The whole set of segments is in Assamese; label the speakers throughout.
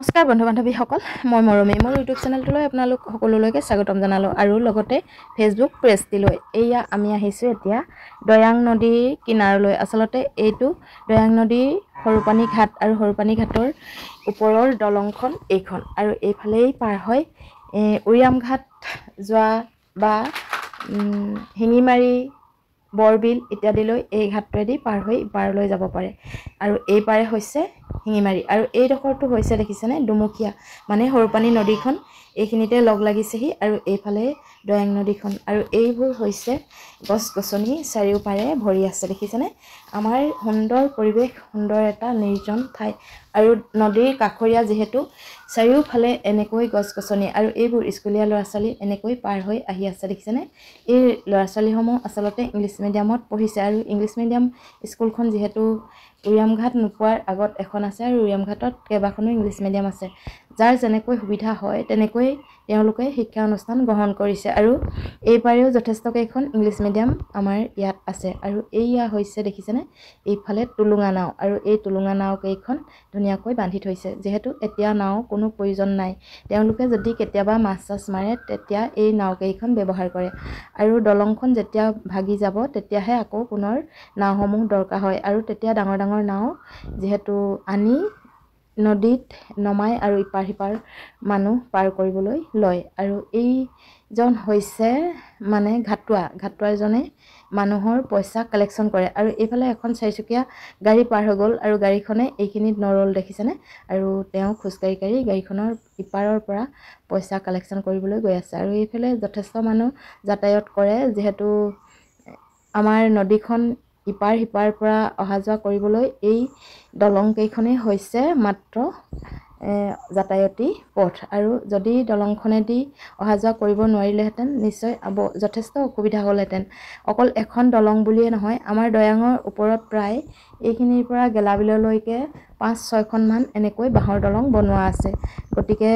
Speaker 1: নমস্কাৰ বন্ধু বান্ধৱীসকল, মই মৰমী মোৰ ইউটিউব চেনেলটোলৈ আপোনালোক সকলোলৈকে স্বাগতম জনালোঁ আৰু লগতে ফেচবুক পেজটিলৈ। এয়া আমি আহিছোঁ এতিয়া দৈয়াং নদীৰ কিনাৰলৈ। আচলতে এইটো দৈয়াং নদীৰ সৰুপানী ঘাট আৰু সৰুপানী ঘাটৰ ওপৰৰ দলংখন এইখন, আৰু এইফালেই পাৰ হয় উৰিয়াম ঘাট যোৱা বা শিঙিমাৰী বৰবিল ইত্যাদিলৈ এই ঘাটটোৱেদি পাৰ হৈ ইপাৰলৈ যাব পাৰে। আৰু এই পাৰে হৈছে শিঙিমাৰী, আৰু এইডোখৰটো হৈছে দেখিছেনে দুমুখীয়া, মানে সৰুপানী নদীখন এইখিনিতে লগ লাগিছেহি আৰু এইফালে দৈয়াং নদীখন, আৰু এইবোৰ হৈছে গছ গছনি চাৰিওপাৰে ভৰি আছে দেখিছেনে। আমাৰ সুন্দৰ পৰিৱেশ, সুন্দৰ এটা নিৰ্জন ঠাই, আৰু নদীৰ কাষৰীয়া যিহেতু চাৰিওফালে এনেকৈ গছ গছনি, আৰু এইবোৰ স্কুলীয়া ল'ৰা ছোৱালী এনেকৈ পাৰ হৈ আহি আছে দেখিছেনে। এই ল'ৰা ছোৱালীসমূহ আচলতে ইংলিছ মিডিয়ামত পঢ়িছে, আৰু ইংলিছ মিডিয়াম স্কুলখন যিহেতু উৰিয়াম ঘাট নোপোৱাৰ আগত এখন আছে, আৰু উৰিয়াম ঘাটত কেইবাখনো ইংলিছ মিডিয়াম আছে। যাৰ যেনেকৈ সুবিধা হয় তেনেকৈ তেওঁলোকে শিক্ষা অনুষ্ঠান গ্ৰহণ কৰিছে, আৰু এইপাৰেও যথেষ্টকেইখন ইংলিছ মিডিয়াম আমাৰ ইয়াত আছে। আৰু এইয়া হৈছে দেখিছেনে এইফালে টুলুঙা নাও, আৰু এই টুলুঙা নাওকেইখন ধুনীয়াকৈ বান্ধি থৈছে। যিহেতু এতিয়া নাও কোনো প্ৰয়োজন নাই, তেওঁলোকে যদি কেতিয়াবা মাছ চাছ মাৰে তেতিয়া এই নাওকেইখন ব্যৱহাৰ কৰে, আৰু দলংখন যেতিয়া ভাগি যাব তেতিয়াহে আকৌ পুনৰ নাওসমূহ দৰকাৰ হয়। আৰু তেতিয়া ডাঙৰ ডাঙৰ নাও যিহেতু আনি নদীত নমাই আৰু ইপাৰ সিপাৰ মানুহ পাৰ কৰিবলৈ লয়। আৰু এইজন হৈছে মানে ঘাটুৱাজনে মানুহৰ পইচা কালেকশ্যন কৰে। আৰু এইফালে এখন চাৰিচকীয়া গাড়ী পাৰ হৈ গ'ল, আৰু গাড়ীখনে এইখিনিত নৰল দেখিছেনে, আৰু তেওঁ খোজকাঢ়ি গাড়ীখনৰ ইপাৰৰ পৰা পইচা কালেকশ্যন কৰিবলৈ গৈ আছে। আৰু এইফালে যথেষ্ট মানুহ যাতায়াত কৰে, যিহেতু আমাৰ নদীখন ইপাৰ সিপাৰ পৰা অহা যোৱা কৰিবলৈ এই দলংকেইখনেই হৈছে মাত্ৰ যাতায়তী পথ। আৰু যদি দলংখনেদি অহা যোৱা কৰিব নোৱাৰিলেহেঁতেন নিশ্চয় যথেষ্ট অসুবিধা হ'লহেঁতেন। অকল এখন দলং বুলিয়ে নহয়, আমাৰ দৈয়াঙৰ ওপৰত প্ৰায় এইখিনিৰ পৰা গেলাবিললৈকে 5-6খনমান এনেকৈ বাঁহৰ দলং বনোৱা আছে। গতিকে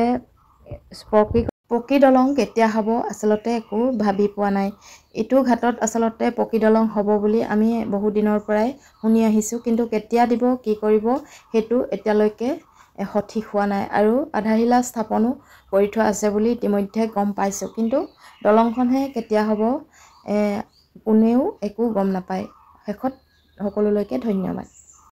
Speaker 1: পকী দলং কেতিয়া হ'ব আচলতে একো ভাবি পোৱা নাই। এইটো ঘাটত আচলতে পকী দলং হ'ব বুলি আমি বহু দিনৰ পৰাই শুনি আহিছোঁ, কিন্তু কেতিয়া দিব কি কৰিব সেইটো এতিয়ালৈকে সঠিক হোৱা নাই। আৰু আধাৰশিলা স্থাপনো কৰি থোৱা আছে বুলি ইতিমধ্যে গম পাইছোঁ, কিন্তু দলংখনহে কেতিয়া হ'ব কোনেও একো গম নাপায়। শেষত সকলোলৈকে ধন্যবাদ।